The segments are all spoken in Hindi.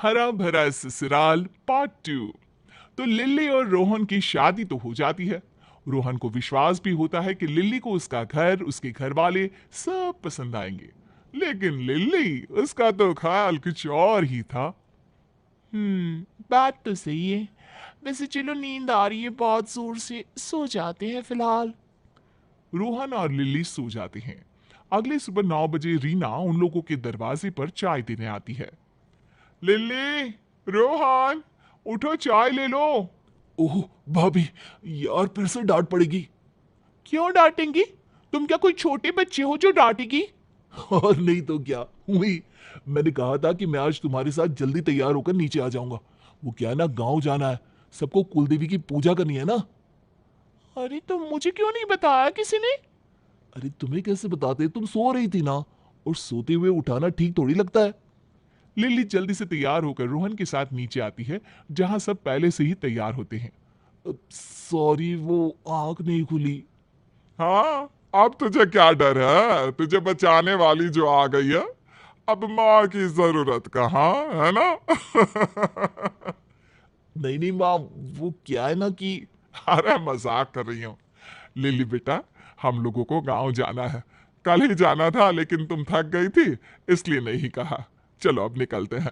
हरा भरा ससुराल पार्ट 2। तो लिल्ली और रोहन की शादी तो हो जाती है। रोहन को विश्वास भी होता है कि लिल्ली को उसका घर, उसके घर वाले सब पसंद आएंगे। लेकिन लिल्ली, उसका तो ख्याल कुछ और ही था। बात तो सही है। वैसे चलो, नींद आ रही है बहुत जोर से, सो जाते हैं फिलहाल। रोहन और लिल्ली सो जाते हैं। अगले सुबह 9 बजे रीना उन लोगों के दरवाजे पर चाय देने आती है। लिल्ली, रोहन, उठो चाय ले लो। ओह भाभी, यार फिर से डांट पड़ेगी। क्यों डांटेंगी? तुम क्या कोई छोटे बच्चे हो जो डांटेगी? और नहीं तो क्या हुई। मैंने कहा था कि मैं आज तुम्हारे साथ जल्दी तैयार होकर नीचे आ जाऊंगा। वो क्या है ना, गांव जाना है, सबको कुलदेवी की पूजा करनी है ना। अरे तो मुझे क्यों नहीं बताया किसी ने? अरे तुम्हें कैसे बताते, तुम सो रही थी ना, और सोते हुए उठाना ठीक थोड़ी लगता है। लिल्ली जल्दी से तैयार होकर रोहन के साथ नीचे आती है, जहां सब पहले से ही तैयार होते हैं। सॉरी, वो आंख नहीं खुली। हाँ, अब तुझे क्या डर है? तुझे बचाने वाली जो आ गई है, अब माँ की जरूरत कहाँ है ना? नहीं नहीं माँ, वो क्या है ना कि अरे मजाक कर रही हूँ। लिली बेटा, हम लोगों को गांव जाना है। कल ही जाना था लेकिन तुम थक गई थी, इसलिए नहीं कहा। चलो अब निकलते हैं।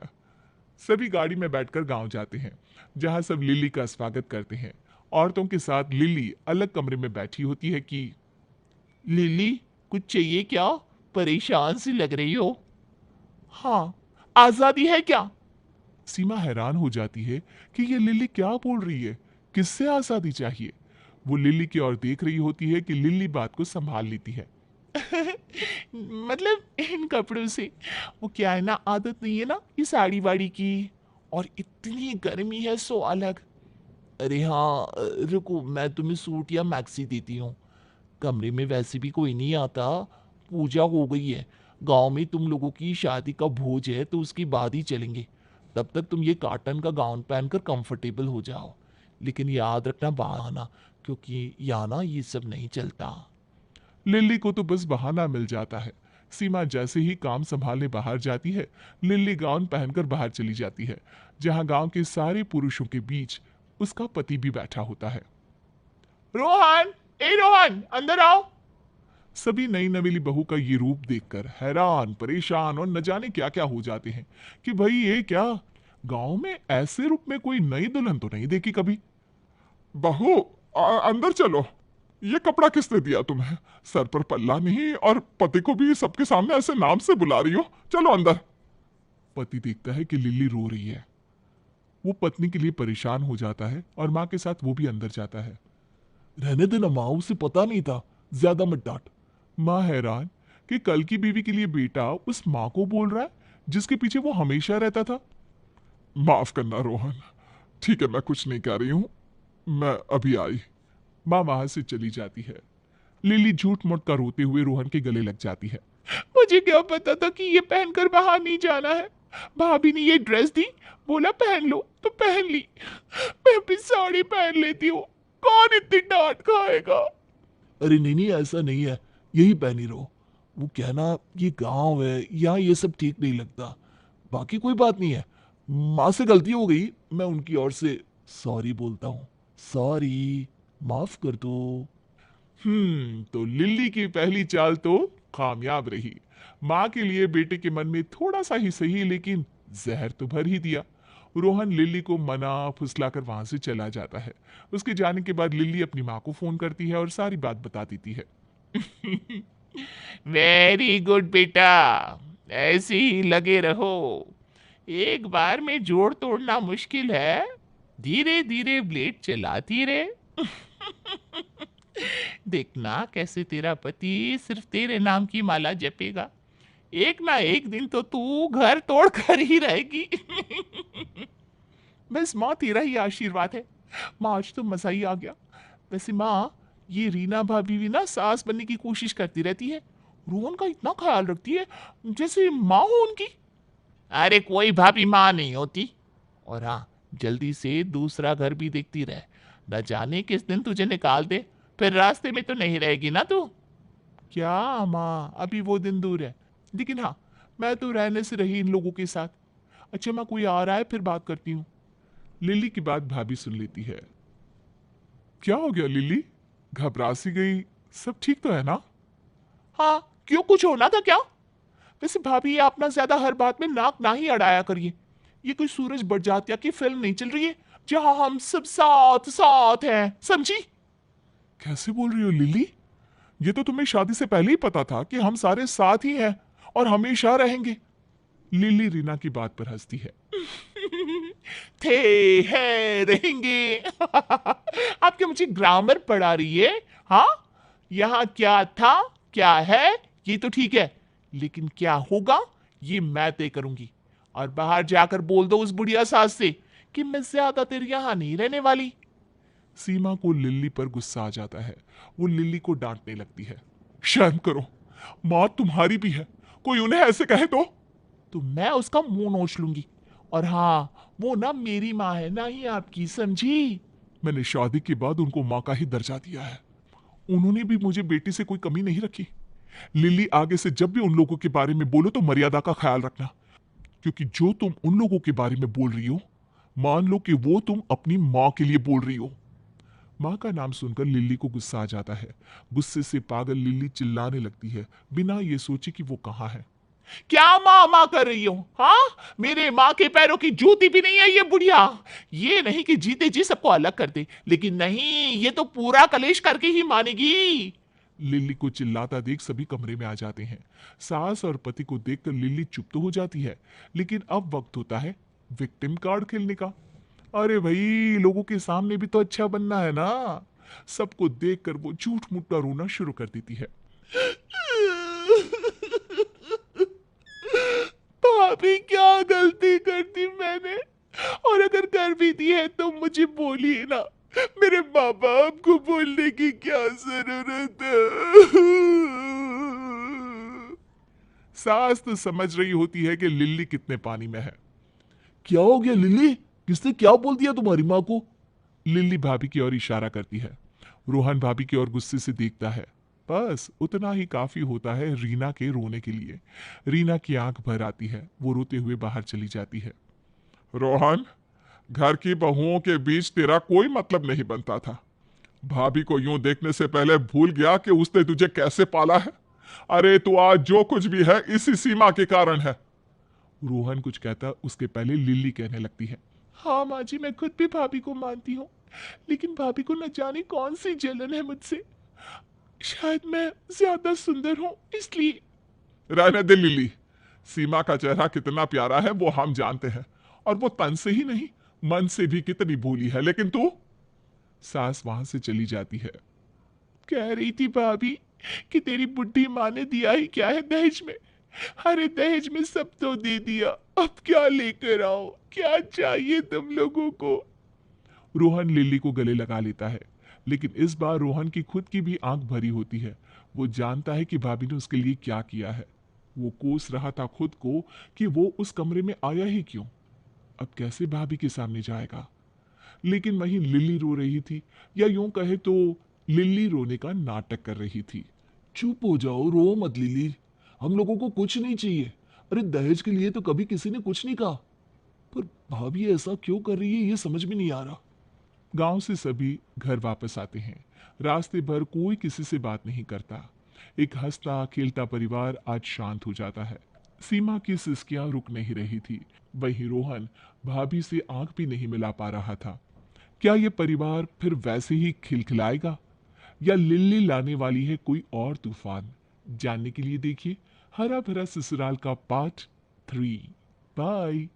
सभी गाड़ी में बैठकर गांव जाते हैं, जहां सब लिली का स्वागत करते हैं। औरतों के साथ लिली अलग कमरे में बैठी होती है कि लिली, कुछ चाहिए क्या? परेशान सी लग रही हो। हाँ, आजादी है क्या? सीमा हैरान हो जाती है कि ये लिली क्या बोल रही है, किससे आजादी चाहिए। वो लिली की ओर देख रही होती है कि लिली बात को संभाल लेती है। मतलब इन कपड़ों से। वो क्या है ना, आदत नहीं है ना ये साड़ी वाड़ी की, और इतनी गर्मी है सो अलग। अरे हाँ, रुको, मैं तुम्हें सूट या मैक्सी देती हूँ। कमरे में वैसे भी कोई नहीं आता, पूजा हो गई है। गांव में तुम लोगों की शादी का भोज है तो उसके बाद ही चलेंगे। तब तक तुम ये कॉटन का गाउन पहनकर कंफर्टेबल हो जाओ। लेकिन याद रखना बाहर आना, क्योंकि यहाँ ना ये सब नहीं चलता। लिली को तो बस बहाना मिल जाता है। सीमा जैसे ही काम संभालने बाहर जाती है, लिली गाउन पहनकर बाहर चली जाती है, जहां गांव के सारे पुरुषों के बीच उसका पति भी बैठा होता है। रोहन, ए रोहन, अंदर आओ। सभी नई नवेली बहू का ये रूप देखकर हैरान, परेशान और न जाने क्या क्या हो जाते हैं कि भाई ये क्या, गांव में ऐसे रूप में कोई नई दुल्हन तो नहीं देखी कभी। बहू, अंदर चलो। ये कपड़ा किसने दिया तुम्हें? सर पर पल्ला नहीं और पति को भी सबके सामने ऐसे नाम से बुला रही हो। चलो अंदर। पति देखता है कि लिली रो रही है। वो पत्नी के लिए परेशान हो जाता है और माँ के साथ वो भी अंदर जाता है। रहने देना माँ, उसे पता नहीं था, ज्यादा मत डांट। माँ हैरान कि कल की बीवी के लिए बेटा उस माँ को बोल रहा है जिसके पीछे वो हमेशा रहता था। माफ करना रोहन, ठीक है मैं कुछ नहीं कह रही हूं, मैं अभी आई। माँ वहां से चली जाती है। लिली झूठ मूठ कर रोते हुए रोहन के गले लग जाती है। मुझे क्या पता था कि ये पहनकर बाहर नहीं जाना है। भाभी ने ये ड्रेस दी, बोला पहन लो तो पहन ली। मैं भी साड़ी पहन लेती हूँ, कौन इतनी डांट खाएगा? अरे नहीं नहीं, ऐसा नहीं है, यही पहनी रहो। वो कहना, ये गांव है, यहाँ ये सब ठीक नहीं लगता। बाकी कोई बात नहीं है, माँ से गलती हो गई, मैं उनकी ओर से सॉरी बोलता हूँ। सॉरी, माफ कर दो। तो लिल्ली की पहली चाल तो कामयाब रही। माँ के लिए बेटे के मन में थोड़ा सा ही सही लेकिन जहर तो भर ही दिया। रोहन लिल्ली को मना फुसलाकर वहां से चला जाता है। उसके जाने के बाद लिल्ली अपनी माँ को फोन करती है और सारी बात बता देती है। वेरी गुड बेटा, ऐसे ही लगे रहो। एक बार में जोड़ तोड़ना मुश्किल है, धीरे धीरे ब्लेड चलाती रहे। देखना कैसे तेरा पति सिर्फ तेरे नाम की माला जपेगा। एक ना एक दिन तो तू घर तोड़ कर ही रहेगी। बस माँ, तेरा ही आशीर्वाद है। माँ, आज तो मजा ही आ गया। वैसे माँ, ये रीना भाभी भी ना सास बनने की कोशिश करती रहती है। रोहन का इतना ख्याल रखती है जैसे माँ हो उनकी। अरे कोई भाभी माँ नहीं होती। और हाँ, जल्दी से दूसरा घर भी देखती रहे, न जाने किस दिन तुझे निकाल दे, फिर रास्ते में तो नहीं रहेगी ना तू। क्या माँ, अभी वो दिन दूर है। लेकिन हाँ, मैं तो रहने से रही इन लोगों के साथ। अच्छा माँ, कोई आ रहा है, फिर बात करती हूँ। लिली की बात भाभी सुन लेती है। क्या हो गया लिली, घबरा सी गई? सब ठीक तो है ना? हाँ, क्यों, कुछ होना था क्या? वैसे भाभी, ये आप ना ज्यादा हर बात में नाक ना ही अड़ाया करिए। ये कोई सूरज बड़जात्या की फिल्म नहीं चल रही है जहां हम सब साथ साथ हैं, समझी? कैसे बोल रही हो लिली? ये तो तुम्हें शादी से पहले ही पता था कि हम सारे साथ ही हैं और हमेशा रहेंगे। लिली रीना की बात पर हंसती है। थे, है, रहेंगे। आप क्या मुझे ग्रामर पढ़ा रही है? हाँ, यहाँ क्या था, क्या है, ये तो ठीक है, लेकिन क्या होगा ये मैं तय करूंगी। और बाहर जाकर बोल दो उस बुढ़िया सास से कि मैं ज्यादा देर यहाँ नहीं रहने वाली। सीमा को लिली पर गुस्सा आ जाता है। वो लिली को डांटने लगती है। शर्म करो, माँ तुम्हारी भी है, कोई उन्हें ऐसे कहे तो मैं उसका मुंह नोच लूंगी। और हाँ, वो ना मेरी माँ है, ना ही आपकी, समझी? मैंने शादी के बाद उनको माँ का ही दर्जा दिया है। उन्होंने भी मुझे बेटी से कोई कमी नहीं रखी। लिली, आगे से जब भी उन लोगों के बारे में बोलो तो मर्यादा का ख्याल रखना, क्योंकि जो तुम उन लोगों के बारे में बोल रही हो, मान लो कि वो तुम अपनी माँ के लिए बोल रही हो। माँ का नाम सुनकर लिली को गुस्सा आ जाता है। गुस्से से पागल लिली चिल्लाने लगती है, बिना ये सोचे कि वो कहाँ है। क्या माँ माँ कर रही हो? हाँ, मेरे माँ के पैरों की जूती भी नहीं है ये बुढ़िया। ये नहीं कि जीते जी सबको अलग कर दे, लेकिन नहीं, ये तो पूरा कलेश करके ही मानेगी। लिली को चिल्लाता देख सभी कमरे में आ जाते हैं। सास और पति को देखकर लिली चुप तो हो जाती है, लेकिन अब वक्त होता है विक्टिम कार्ड खेलने का। अरे भाई, लोगों के सामने भी तो अच्छा बनना है ना। सबको देखकर वो झूठ मूठा रोना शुरू कर देती है। भाभी, क्या गलती कर दी मैंने? और अगर कर भी दी है तो मुझे बोलिए ना, मेरे माँ बाप को बोलने की क्या जरूरत है? सास तो समझ रही होती है कि लिली कितने पानी में है। क्या हो गया लिली, किसने क्या बोल दिया तुम्हारी माँ को? लिली भाभी की ओर इशारा करती है। रोहन भाभी की ओर गुस्से से देखता है। बस उतना ही काफी होता है रीना के रोने के लिए। रीना की आंख भर आती है, वो रोते हुए बाहर चली जाती है। रोहन, घर की बहुओं के बीच तेरा कोई मतलब नहीं बनता था। भाभी को यूं देखने से पहले भूल गया कि उसने तुझे कैसे पाला है। अरे तू आज जो कुछ भी है इसी सीमा के कारण है। रोहन कुछ कहता उसके पहले लिली कहने लगती है। हाँ माँ जी, मैं खुद भी भाभी को मानती हूँ, लेकिन भाभी को न जाने कौन सी जलन है मुझसे। शायद मैं ज्यादा सुंदर हूँ, इसलिए। रहने दे लिली, सीमा का चेहरा कितना प्यारा है वो हम जानते हैं, और वो तन से ही नहीं मन से भी कितनी भोली है। लेकिन तू। सास वहां से चली जाती है। कह रही थी भाभी कि तेरी बुढ़ी माँ ने दिया ही क्या है दहेज में? अरे दहेज में सब तो दे दिया, अब क्या लेकर आओ? क्या चाहिए तुम लोगों को? रोहन लिली को गले लगा लेता है, लेकिन इस बार रोहन की खुद की भी आंख भरी होती है। वो जानता है कि भाभी ने उसके लिए क्या किया है। वो कोस रहा था खुद को कि वो उस कमरे में आया ही क्यों। अब कैसे भाभी के सामने जाएगा? लेकिन वहीं लिली रो रही थी, या यूं कहे तो लिली रोने का नाटक कर रही थी। चुप हो जाओ, रो मत लिली, हम लोगों को कुछ नहीं चाहिए। अरे दहेज के लिए तो कभी किसी ने कुछ नहीं कहा, पर भाभी ऐसा क्यों कर रही है ये समझ में नहीं आ रहा। गांव से सभी घर वापस आते हैं। रास्ते भर कोई किसी से बात नहीं करता। एक हंसता खेलता परिवार आज शांत हो जाता है। सीमा की सिसकियां रुक नहीं रही थी। वहीं रोहन भाभी से आंख भी नहीं मिला पा रहा था। क्या ये परिवार फिर वैसे ही खिलखिलाएगा, या लिल्ली लाने वाली है कोई और तूफान? जानने के लिए देखिए हरा भरा ससुराल का पार्ट 3। बाय।